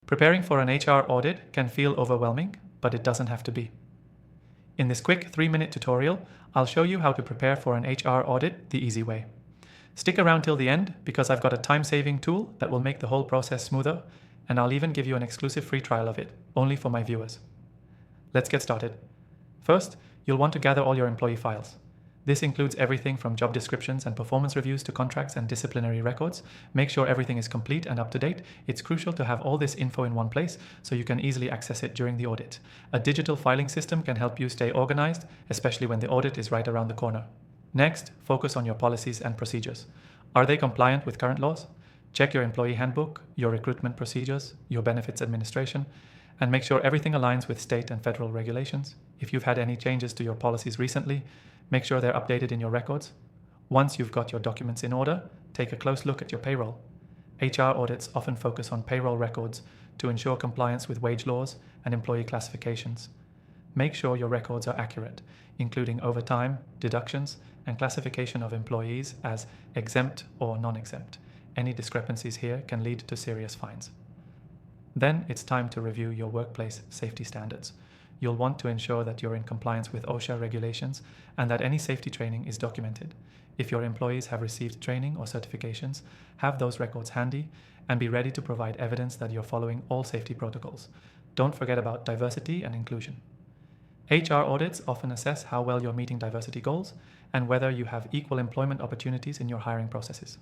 Preparing for an HR audit can feel overwhelming, but it doesn't have to be. In this quick 3-minute tutorial, I'll show you how to prepare for an HR audit the easy way. Stick around till the end because I've got a time-saving tool that will make the whole process smoother, and I'll even give you an exclusive free trial of it, only for my viewers. Let's get started. First, you'll want to gather all your employee files. This includes everything from job descriptions and performance reviews to contracts and disciplinary records. Make sure everything is complete and up to date. It's crucial to have all this info in one place so you can easily access it during the audit. A digital filing system can help you stay organized, especially when the audit is right around the corner. Next, focus on your policies and procedures. Are they compliant with current laws? Check your employee handbook, your recruitment procedures, your benefits administration, and make sure everything aligns with state and federal regulations. If you've had any changes to your policies recently, make sure they're updated in your records. Once you've got your documents in order, take a close look at your payroll. HR audits often focus on payroll records to ensure compliance with wage laws and employee classifications. Make sure your records are accurate, including overtime, deductions, and classification of employees as exempt or non-exempt. Any discrepancies here can lead to serious fines. Then it's time to review your workplace safety standards. You'll want to ensure that you're in compliance with OSHA regulations and that any safety training is documented. If your employees have received training or certifications, have those records handy and be ready to provide evidence that you're following all safety protocols. Don't forget about diversity and inclusion. HR audits often assess how well you're meeting diversity goals and whether you have equal employment opportunities in your hiring processes.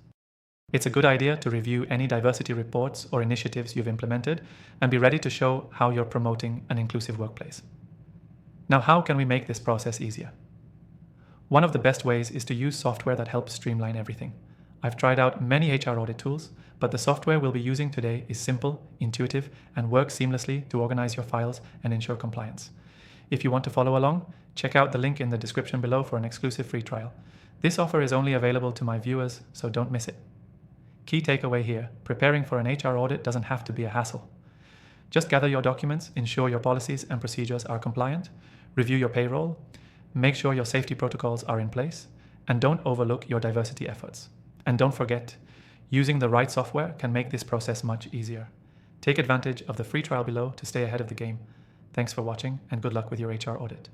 It's a good idea to review any diversity reports or initiatives you've implemented and be ready to show how you're promoting an inclusive workplace. Now, how can we make this process easier? One of the best ways is to use software that helps streamline everything. I've tried out many HR audit tools, but the software we'll be using today is simple, intuitive, and works seamlessly to organize your files and ensure compliance. If you want to follow along, check out the link in the description below for an exclusive free trial. This offer is only available to my viewers, so don't miss it. Key takeaway here, preparing for an HR audit doesn't have to be a hassle. Just gather your documents, ensure your policies and procedures are compliant, review your payroll, make sure your safety protocols are in place, and don't overlook your diversity efforts. And don't forget, using the right software can make this process much easier. Take advantage of the free trial below to stay ahead of the game. Thanks for watching and good luck with your HR audit.